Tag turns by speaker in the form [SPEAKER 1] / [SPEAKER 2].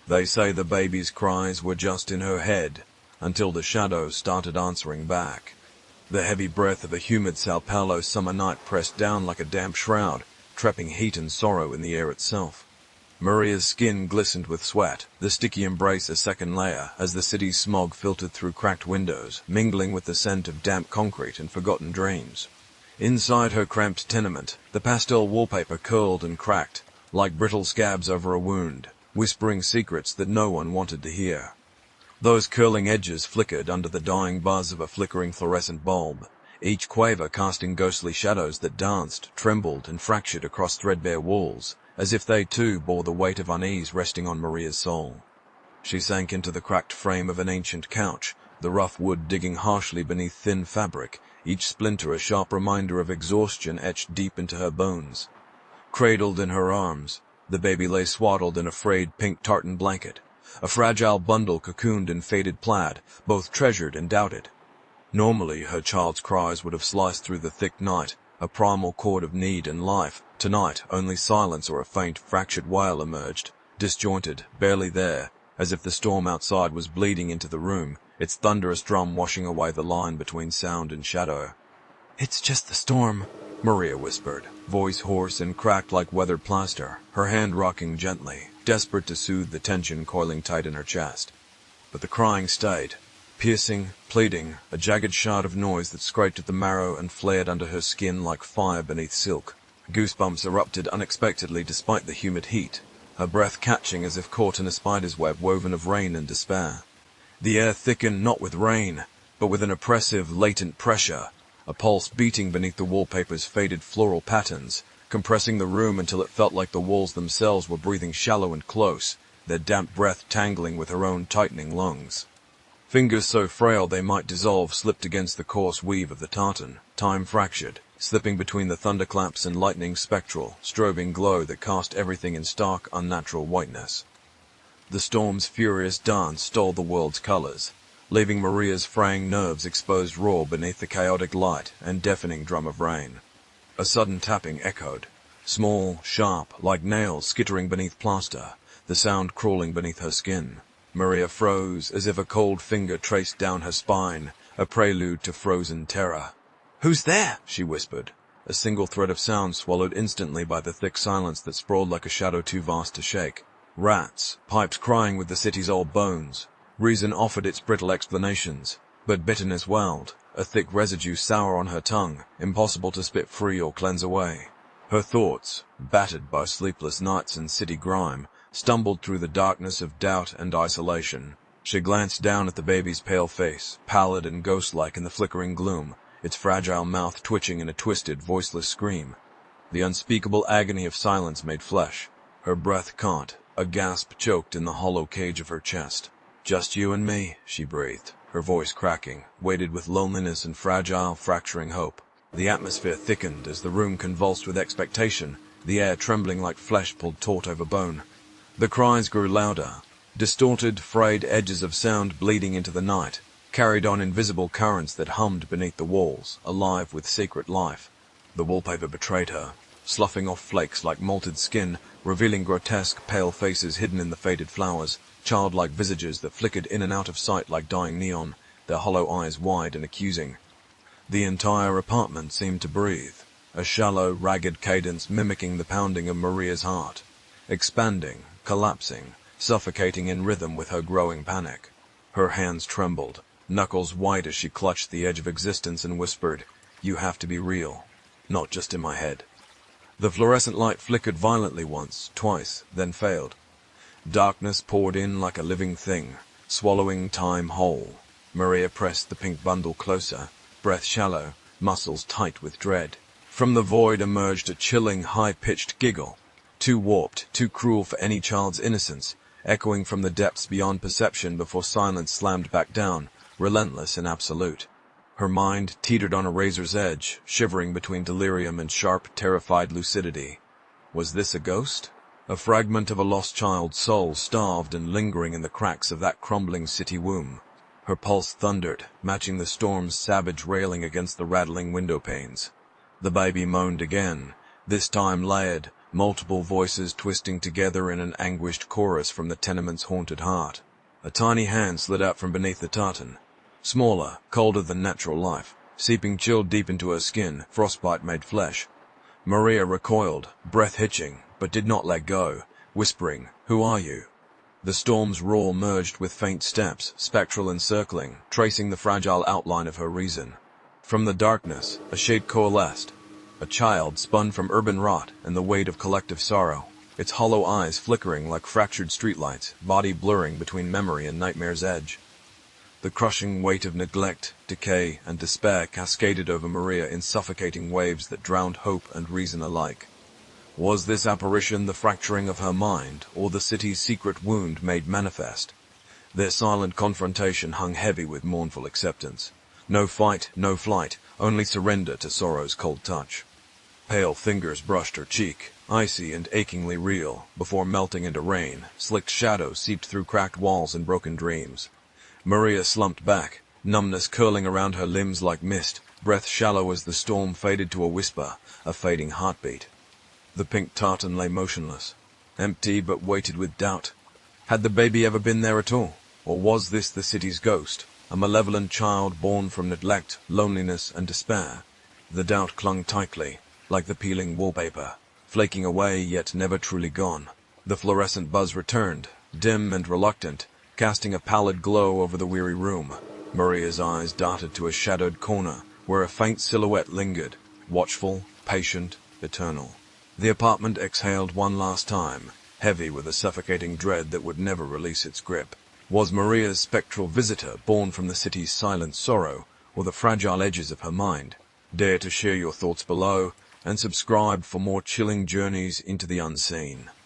[SPEAKER 1] They say the baby's cries were just in her head, until the shadows started answering back. The heavy breath of a humid São Paulo summer night pressed down like a damp shroud, trapping heat and sorrow in the air itself. Maria's skin glistened with sweat, the sticky embrace a second layer as the city's smog filtered through cracked windows, mingling with the scent of damp concrete and forgotten dreams. Inside her cramped tenement, the pastel wallpaper curled and cracked, like brittle scabs over a wound, whispering secrets that no one wanted to hear. Those curling edges flickered under the dying buzz of a flickering fluorescent bulb, each quaver casting ghostly shadows that danced, trembled, and fractured across threadbare walls, as if they too bore the weight of unease resting on Maria's soul. She sank into the cracked frame of an ancient couch, the rough wood digging harshly beneath thin fabric, each splinter a sharp reminder of exhaustion etched deep into her bones. Cradled in her arms, the baby lay swaddled in a frayed pink tartan blanket, a fragile bundle cocooned in faded plaid, both treasured and doubted. Normally, her child's cries would have sliced through the thick night, a primal chord of need and life. Tonight, only silence or a faint, fractured wail emerged, disjointed, barely there, as if the storm outside was bleeding into the room, its thunderous drum washing away the line between sound and shadow. "It's just the storm," Maria whispered, voice hoarse and cracked like weathered plaster, her hand rocking gently, desperate to soothe the tension coiling tight in her chest. But the crying stayed, piercing, pleading, a jagged shard of noise that scraped at the marrow and flared under her skin like fire beneath silk. Goosebumps erupted unexpectedly despite the humid heat, her breath catching as if caught in a spider's web woven of rain and despair. The air thickened not with rain, but with an oppressive, latent pressure, a pulse beating beneath the wallpaper's faded floral patterns, compressing the room until it felt like the walls themselves were breathing shallow and close, their damp breath tangling with her own tightening lungs. Fingers so frail they might dissolve slipped against the coarse weave of the tartan, time fractured, slipping between the thunderclaps and lightning's spectral, strobing glow that cast everything in stark, unnatural whiteness. The storm's furious dance stole the world's colors, leaving Maria's fraying nerves exposed raw beneath the chaotic light and deafening drum of rain. A sudden tapping echoed, small, sharp, like nails skittering beneath plaster, the sound crawling beneath her skin. Maria froze as if a cold finger traced down her spine, a prelude to frozen terror. "Who's there?" she whispered, a single thread of sound swallowed instantly by the thick silence that sprawled like a shadow too vast to shake. Rats, pipes crying with the city's old bones. Reason offered its brittle explanations, but bitterness welled, a thick residue sour on her tongue, impossible to spit free or cleanse away. Her thoughts, battered by sleepless nights and city grime, stumbled through the darkness of doubt and isolation. She glanced down at the baby's pale face, pallid and ghost-like in the flickering gloom, its fragile mouth twitching in a twisted, voiceless scream. The unspeakable agony of silence made flesh. Her breath caught, a gasp choked in the hollow cage of her chest. "Just you and me," she breathed, her voice cracking, weighted with loneliness and fragile, fracturing hope. The atmosphere thickened as the room convulsed with expectation, the air trembling like flesh pulled taut over bone. The cries grew louder, distorted, frayed edges of sound bleeding into the night, carried on invisible currents that hummed beneath the walls, alive with secret life. The wallpaper betrayed her, sloughing off flakes like malted skin, revealing grotesque, pale faces hidden in the faded flowers, childlike visages that flickered in and out of sight like dying neon, their hollow eyes wide and accusing. The entire apartment seemed to breathe, a shallow, ragged cadence mimicking the pounding of Maria's heart, expanding, collapsing, suffocating in rhythm with her growing panic. Her hands trembled, knuckles white as she clutched the edge of existence and whispered, "You have to be real, not just in my head." The fluorescent light flickered violently once, twice, then failed. Darkness poured in like a living thing, swallowing time whole. Maria pressed the pink bundle closer, breath shallow, muscles tight with dread. From the void emerged a chilling, high-pitched giggle, too warped, too cruel for any child's innocence, echoing from the depths beyond perception before silence slammed back down, relentless and absolute. Her mind teetered on a razor's edge, shivering between delirium and sharp, terrified lucidity. Was this a ghost? A fragment of a lost child's soul starved and lingering in the cracks of that crumbling city womb. Her pulse thundered, matching the storm's savage railing against the rattling window panes. The baby moaned again, this time layered, multiple voices twisting together in an anguished chorus from the tenement's haunted heart. A tiny hand slid out from beneath the tartan. Smaller, colder than natural life, seeping chill deep into her skin, frostbite-made flesh. Maria recoiled, breath hitching, but did not let go, whispering, "Who are you?" The storm's roar merged with faint steps, spectral and circling, tracing the fragile outline of her reason. From the darkness, a shade coalesced. A child spun from urban rot and the weight of collective sorrow, its hollow eyes flickering like fractured streetlights, body blurring between memory and nightmare's edge. The crushing weight of neglect, decay, and despair cascaded over Maria in suffocating waves that drowned hope and reason alike. Was this apparition the fracturing of her mind, or the city's secret wound made manifest? Their silent confrontation hung heavy with mournful acceptance. No fight, no flight, only surrender to sorrow's cold touch. Pale fingers brushed her cheek, icy and achingly real, before melting into rain. Slick shadows seeped through cracked walls and broken dreams. Maria slumped back, numbness curling around her limbs like mist, breath shallow as the storm faded to a whisper, a fading heartbeat. The pink tartan lay motionless, empty but weighted with doubt. Had the baby ever been there at all? Or was this the city's ghost, a malevolent child born from neglect, loneliness, and despair? The doubt clung tightly, like the peeling wallpaper, flaking away yet never truly gone. The fluorescent buzz returned, dim and reluctant, casting a pallid glow over the weary room. Maria's eyes darted to a shadowed corner, where a faint silhouette lingered, watchful, patient, eternal. The apartment exhaled one last time, heavy with a suffocating dread that would never release its grip. Was Maria's spectral visitor born from the city's silent sorrow, or the fragile edges of her mind? Dare to share your thoughts below, and subscribe for more chilling journeys into the unseen.